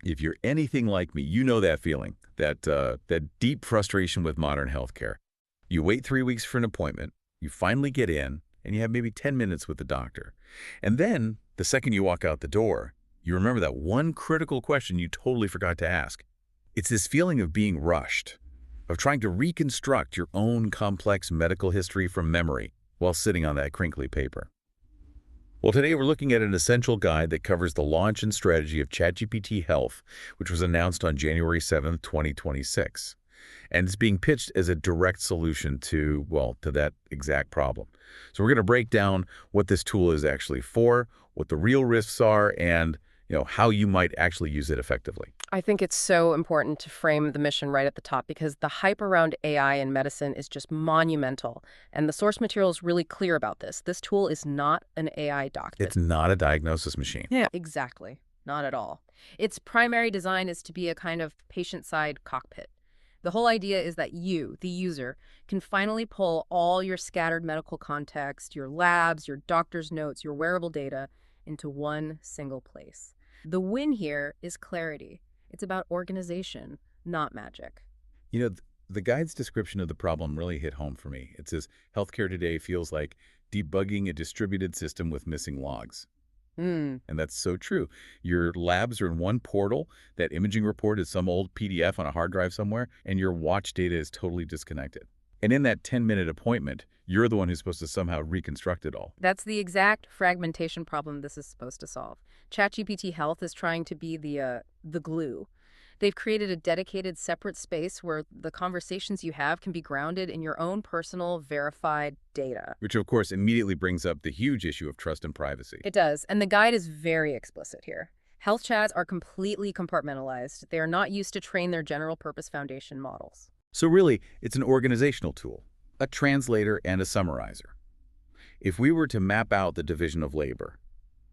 If you're anything like me, you know that feeling, that deep frustration with modern healthcare. You wait 3 weeks for an appointment, you finally get in, and you have maybe 10 minutes with the doctor. And then, the second you walk out the door, you remember that one critical question you totally forgot to ask. It's this feeling of being rushed, of trying to reconstruct your own complex medical history from memory while sitting on that crinkly paper. Well, today we're looking at an essential guide that covers the launch and strategy of ChatGPT Health, which was announced on January 7, 2026. And it's being pitched as a direct solution to, well, to that exact problem. So we're going to break down what this tool is actually for, what the real risks are, and how you might actually use it effectively. I think it's so important to frame the mission right at the top because the hype around AI in medicine is just monumental. And the source material is really clear about this. This tool is not an AI doctor. It's not a diagnosis machine. Yeah, exactly. Not at all. Its primary design is to be a kind of patient-side cockpit. The whole idea is that you, the user, can finally pull all your scattered medical context, your labs, your doctor's notes, your wearable data into one single place. The win here is clarity. It's about organization, not magic. The guide's description of the problem really hit home for me. It says, healthcare today feels like debugging a distributed system with missing logs. And that's so true. Your labs are in one portal, that imaging report is some old PDF on a hard drive somewhere, and your watch data is totally disconnected. And in that 10-minute appointment, you're the one who's supposed to somehow reconstruct it all. That's the exact fragmentation problem this is supposed to solve. ChatGPT Health is trying to be the glue. They've created a dedicated separate space where the conversations you have can be grounded in your own personal, verified data. Which, of course, immediately brings up the huge issue of trust and privacy. It does, and the guide is very explicit here. Health chats are completely compartmentalized. They are not used to train their general-purpose foundation models. So really, it's an organizational tool, a translator and a summarizer. If we were to map out the division of labor,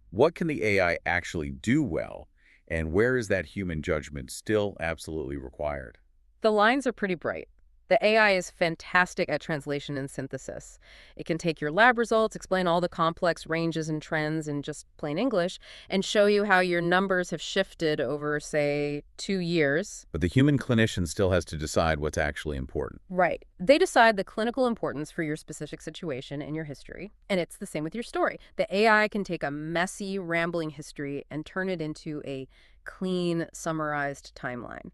what can the AI actually do well, and where is that human judgment still absolutely required? The lines are pretty bright. The AI is fantastic at translation and synthesis. It can take your lab results, explain all the complex ranges and trends in just plain English, and show you how your numbers have shifted over, say, 2 years. But the human clinician still has to decide what's actually important. Right. They decide the clinical importance for your specific situation and your history, and it's the same with your story. The AI can take a messy, rambling history and turn it into a clean, summarized timeline.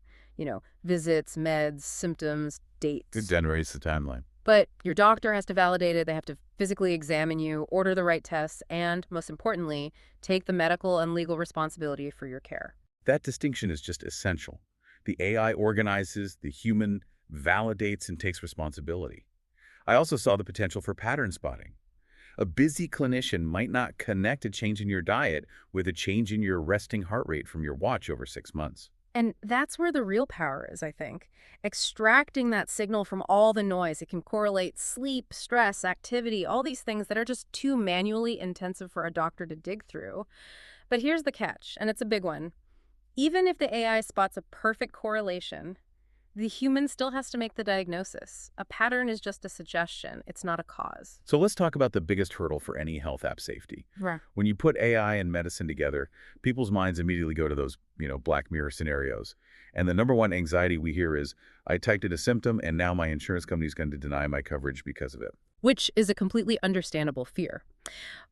Visits, meds, symptoms, dates. It generates the timeline. But your doctor has to validate it. They have to physically examine you, order the right tests, and, most importantly, take the medical and legal responsibility for your care. That distinction is just essential. The AI organizes, the human validates and takes responsibility. I also saw the potential for pattern spotting. A busy clinician might not connect a change in your diet with a change in your resting heart rate from your watch over 6 months. And that's where the real power is, I think. Extracting that signal from all the noise. It can correlate sleep, stress, activity, all these things that are just too manually intensive for a doctor to dig through. But here's the catch, and it's a big one. Even if the AI spots a perfect correlation, the human still has to make the diagnosis. A pattern is just a suggestion. It's not a cause. So let's talk about the biggest hurdle for any health app safety. Right. When you put AI and medicine together, people's minds immediately go to those, Black Mirror scenarios. And the number one anxiety we hear is, I typed in a symptom and now my insurance company is going to deny my coverage because of it. Which is a completely understandable fear.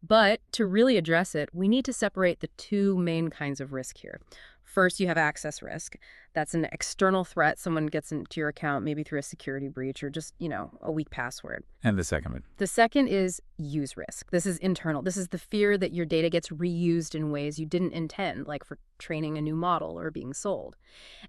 But to really address it, we need to separate the two main kinds of risk here. First, you have access risk. That's an external threat. Someone gets into your account, maybe through a security breach or just, a weak password. And the second one? The second is use risk. This is internal. This is the fear that your data gets reused in ways you didn't intend, like for training a new model or being sold.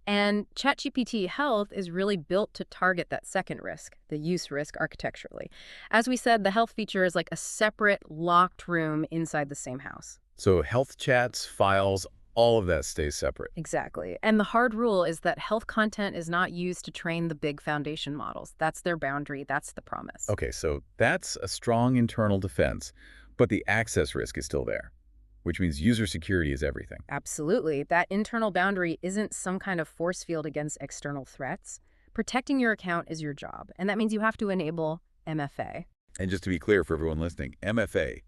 And ChatGPT Health is really built to target that second risk, the use risk architecturally. As we said, the health feature is like a separate locked room inside the same house. So health chats, files, all of that stays separate. Exactly. And the hard rule is that health content is not used to train the big foundation models. That's their boundary. That's the promise. Okay, so that's a strong internal defense, but the access risk is still there, which means user security is everything. Absolutely. That internal boundary isn't some kind of force field against external threats. Protecting your account is your job, and that means you have to enable MFA. And just to be clear for everyone listening, MFA,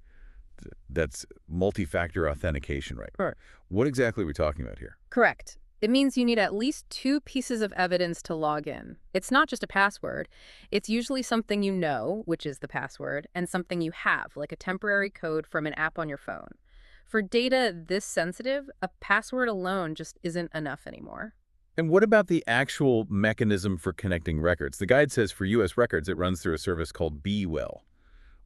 that's multi-factor authentication, right? Sure. What exactly are we talking about here? Correct. It means you need at least two pieces of evidence to log in. It's not just a password. It's usually something you know, which is the password, and something you have, like a temporary code from an app on your phone. For data this sensitive, a password alone just isn't enough anymore. And what about the actual mechanism for connecting records? The guide says for U.S. records, it runs through a service called b.well.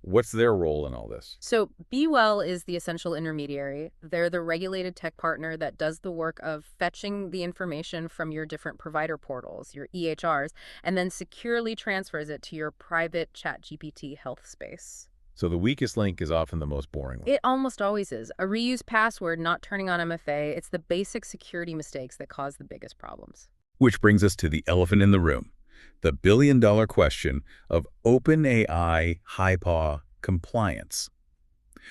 What's their role in all this? So b.well is the essential intermediary. They're the regulated tech partner that does the work of fetching the information from your different provider portals, your EHRs, and then securely transfers it to your private ChatGPT Health space. So the weakest link is often the most boring one. It almost always is. A reused password not turning on MFA, it's the basic security mistakes that cause the biggest problems. Which brings us to the elephant in the room, the billion-dollar question of OpenAI HIPAA compliance.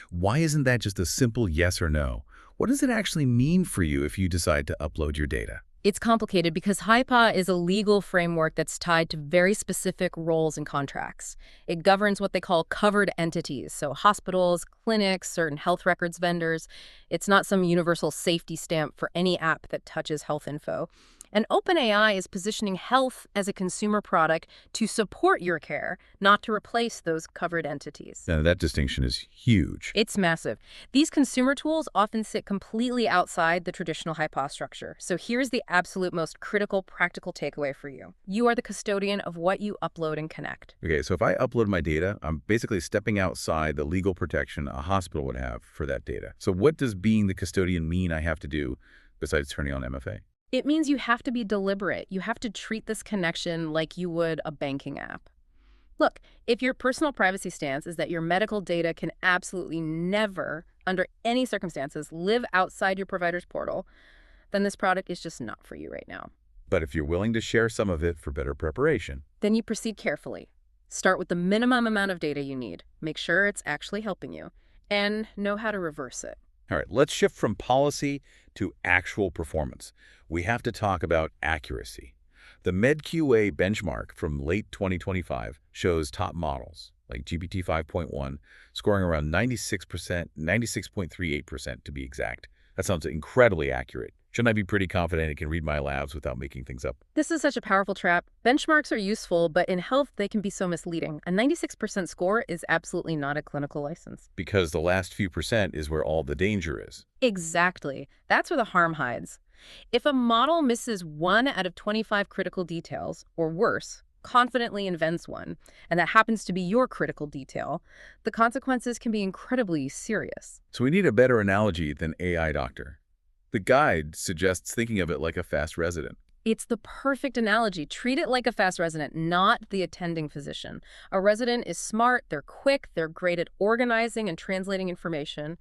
Why isn't that just a simple yes or no? What does it actually mean for you if you decide to upload your data? It's complicated because HIPAA is a legal framework that's tied to very specific roles and contracts. It governs what they call covered entities, so hospitals, clinics, certain health records vendors. It's not some universal safety stamp for any app that touches health info. And OpenAI is positioning health as a consumer product to support your care, not to replace those covered entities. Now, that distinction is huge. It's massive. These consumer tools often sit completely outside the traditional HIPAA structure. So here's the absolute most critical practical takeaway for you. You are the custodian of what you upload and connect. Okay, so if I upload my data, I'm basically stepping outside the legal protection a hospital would have for that data. So what does being the custodian mean I have to do besides turning on MFA? It means you have to be deliberate. You have to treat this connection like you would a banking app. Look, if your personal privacy stance is that your medical data can absolutely never, under any circumstances, live outside your provider's portal, then this product is just not for you right now. But if you're willing to share some of it for better preparation, Then you proceed carefully. Start with the minimum amount of data you need. Make sure it's actually helping you. And know how to reverse it. all right, let's shift from policy to actual performance. We have to talk about accuracy. The MedQA benchmark from late 2025 shows top models, like GPT 5.1, scoring around 96%, 96.38% to be exact. That sounds incredibly accurate. Shouldn't I be pretty confident it can read my labs without making things up? This is such a powerful trap. Benchmarks are useful, but in health, they can be so misleading. A 96% score is absolutely not a clinical license. Because the last few percent is where all the danger is. Exactly. That's where the harm hides. If a model misses 1 out of 25 critical details, or worse, confidently invents one, and that happens to be your critical detail, the consequences can be incredibly serious. So we need a better analogy than AI doctor. The guide suggests thinking of it like a fast resident. It's the perfect analogy. Treat it like a fast resident, not the attending physician. A resident is smart, they're quick, they're great at organizing and translating information,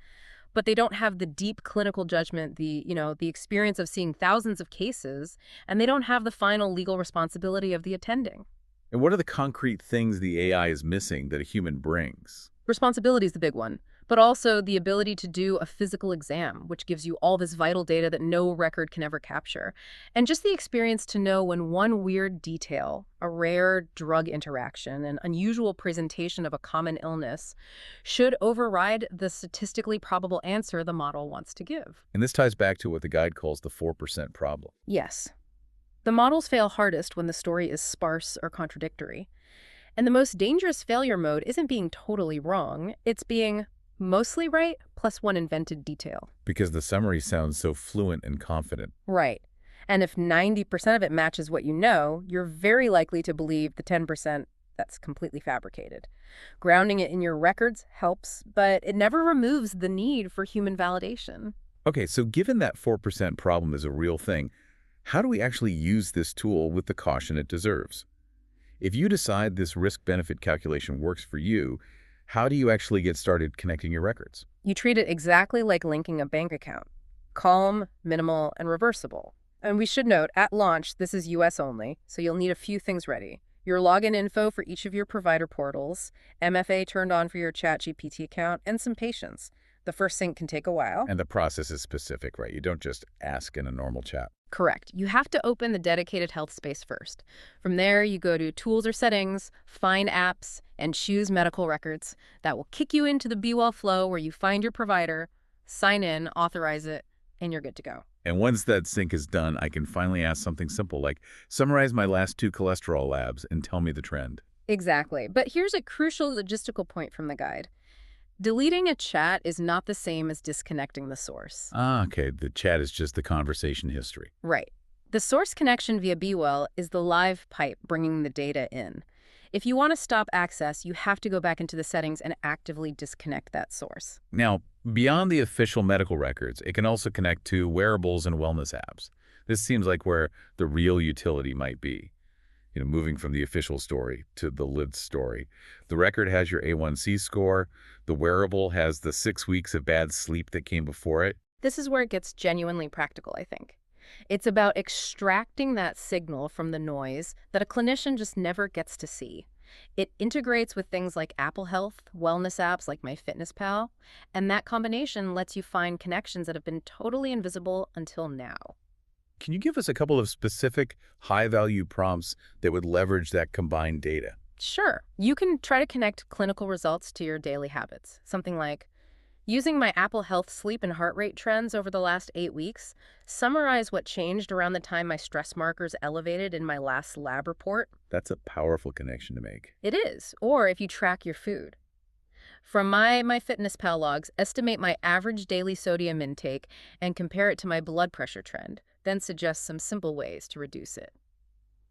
but they don't have the deep clinical judgment, the experience of seeing thousands of cases, and they don't have the final legal responsibility of the attending. And what are the concrete things the AI is missing that a human brings? Responsibility is the big one, but also the ability to do a physical exam, which gives you all this vital data that no record can ever capture. And just the experience to know when one weird detail, a rare drug interaction, an unusual presentation of a common illness, should override the statistically probable answer the model wants to give. And this ties back to what the guide calls the 4% problem. Yes. The models fail hardest when the story is sparse or contradictory. And the most dangerous failure mode isn't being totally wrong, it's being mostly right plus one invented detail. Because the summary sounds so fluent and confident. Right. And if 90% of it matches what you know, you're very likely to believe the 10% that's completely fabricated. Grounding it in your records helps, but it never removes the need for human validation. Okay, so given that 4% problem is a real thing, how do we actually use this tool with the caution it deserves? If you decide this risk-benefit calculation works for you, how do you actually get started connecting your records? You treat it exactly like linking a bank account. Calm, minimal, and reversible. And we should note, at launch, this is US only, so you'll need a few things ready. Your login info for each of your provider portals, MFA turned on for your ChatGPT account, and some patience. The first sync can take a while. And the process is specific, right? You don't just ask in a normal chat. Correct. You have to open the dedicated health space first. From there, you go to Tools or Settings, find Apps, and choose Medical Records. That will kick you into the b.well flow where you find your provider, sign in, authorize it, and you're good to go. And once that sync is done, I can finally ask something simple like, summarize my last 2 cholesterol labs and tell me the trend. Exactly. But here's a crucial logistical point from the guide. Deleting a chat is not the same as disconnecting the source. Ah, okay, the chat is just the conversation history. Right. The source connection via b.well is the live pipe bringing the data in. If you want to stop access, you have to go back into the settings and actively disconnect that source. Now, beyond the official medical records, it can also connect to wearables and wellness apps. This seems like where the real utility might be. Moving from the official story to the lived story. The record has your A1C score. The wearable has the 6 weeks of bad sleep that came before it. This is where it gets genuinely practical, I think. It's about extracting that signal from the noise that a clinician just never gets to see. It integrates with things like Apple Health, wellness apps like MyFitnessPal, and that combination lets you find connections that have been totally invisible until now. Can you give us a couple of specific high-value prompts that would leverage that combined data? Sure, you can try to connect clinical results to your daily habits. Something like, using my Apple Health sleep and heart rate trends over the last 8 weeks, summarize what changed around the time my stress markers elevated in my last lab report. That's a powerful connection to make. It is. Or if you track your food. From my MyFitnessPal logs, estimate my average daily sodium intake and compare it to my blood pressure trend, then suggest some simple ways to reduce it.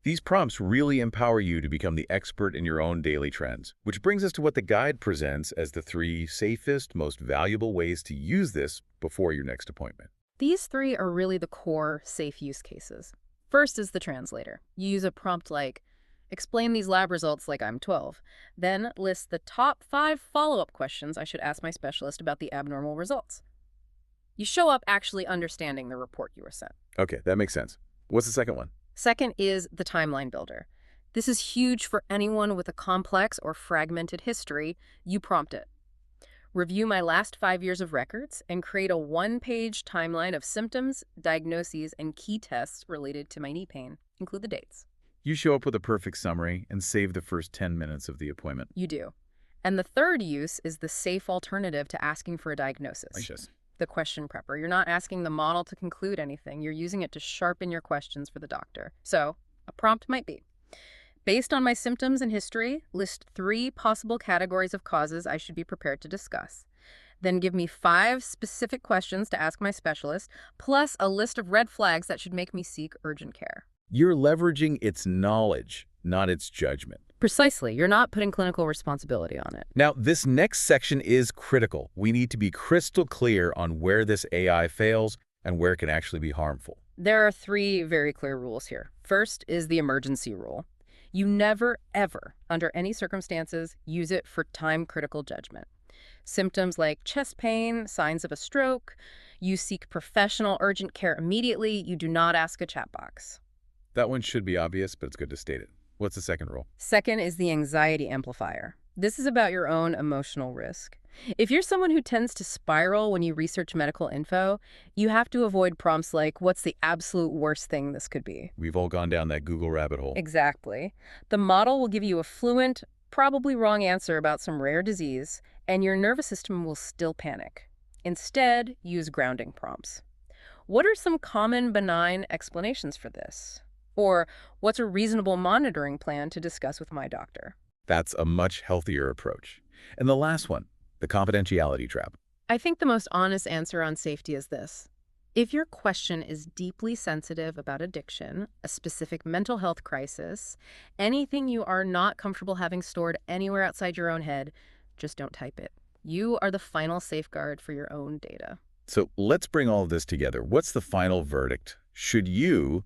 These prompts really empower you to become the expert in your own daily trends, which brings us to what the guide presents as the 3 safest, most valuable ways to use this before your next appointment. These 3 are really the core safe use cases. First is the translator. You use a prompt like, explain these lab results like I'm 12. Then list the top 5 follow-up questions I should ask my specialist about the abnormal results. You show up actually understanding the report you were sent. Okay, that makes sense. What's the second one? Second is the timeline builder. This is huge for anyone with a complex or fragmented history. You prompt it. Review my last 5 years of records and create a 1-page timeline of symptoms, diagnoses, and key tests related to my knee pain. Include the dates. You show up with a perfect summary and save the first 10 minutes of the appointment. You do. And the third use is the safe alternative to asking for a diagnosis. Anxious. The question prepper. You're not asking the model to conclude anything. You're using it to sharpen your questions for the doctor. So, a prompt might be, based on my symptoms and history, list 3 possible categories of causes I should be prepared to discuss. Then give me 5 specific questions to ask my specialist, plus a list of red flags that should make me seek urgent care. You're leveraging its knowledge, not its judgment. Precisely. You're not putting clinical responsibility on it. Now, this next section is critical. We need to be crystal clear on where this AI fails and where it can actually be harmful. There are 3 very clear rules here. First is the emergency rule. You never, ever, under any circumstances, use it for time-critical judgment. Symptoms like chest pain, signs of a stroke, you seek professional urgent care immediately. You do not ask a chat box. That one should be obvious, but it's good to state it. What's the second rule? Second is the anxiety amplifier. This is about your own emotional risk. If you're someone who tends to spiral when you research medical info, you have to avoid prompts like, what's the absolute worst thing this could be? We've all gone down that Google rabbit hole. Exactly. The model will give you a fluent, probably wrong answer about some rare disease, and your nervous system will still panic. Instead, use grounding prompts. What are some common benign explanations for this? Or what's a reasonable monitoring plan to discuss with my doctor? That's a much healthier approach. And the last one, the confidentiality trap. I think the most honest answer on safety is this. If your question is deeply sensitive about addiction, a specific mental health crisis, anything you are not comfortable having stored anywhere outside your own head, just don't type it. You are the final safeguard for your own data. So let's bring all of this together. What's the final verdict? Should you,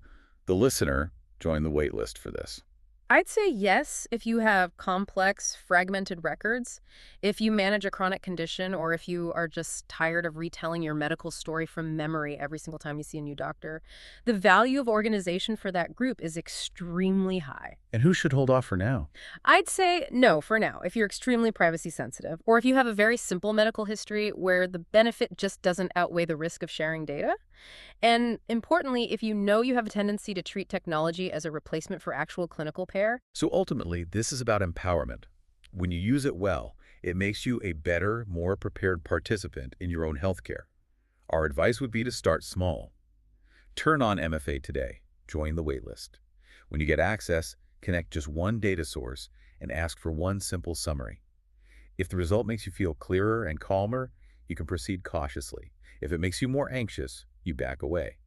the listener, join the wait list for this? I'd say yes if you have complex, fragmented records, if you manage a chronic condition, or if you are just tired of retelling your medical story from memory every single time you see a new doctor. The value of organization for that group is extremely high. And who should hold off for now? I'd say no for now if you're extremely privacy sensitive, or if you have a very simple medical history where the benefit just doesn't outweigh the risk of sharing data. And importantly, if you know you have a tendency to treat technology as a replacement for actual clinical care. So ultimately, this is about empowerment. When you use it well, it makes you a better, more prepared participant in your own healthcare. Our advice would be to start small. Turn on MFA today. Join the waitlist. When you get access, connect just one data source and ask for one simple summary. If the result makes you feel clearer and calmer, you can proceed cautiously. If it makes you more anxious, you back away.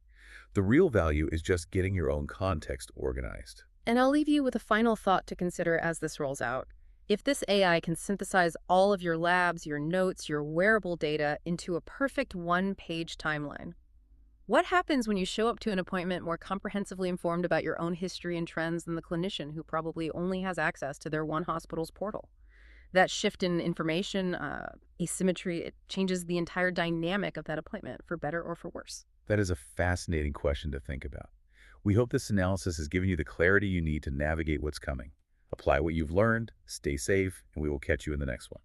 The real value is just getting your own context organized. And I'll leave you with a final thought to consider as this rolls out. If this AI can synthesize all of your labs, your notes, your wearable data into a perfect one-page timeline, what happens when you show up to an appointment more comprehensively informed about your own history and trends than the clinician who probably only has access to their one hospital's portal? That shift in information, asymmetry, it changes the entire dynamic of that appointment, for better or for worse. That is a fascinating question to think about. We hope this analysis has given you the clarity you need to navigate what's coming. Apply what you've learned, stay safe, and we will catch you in the next one.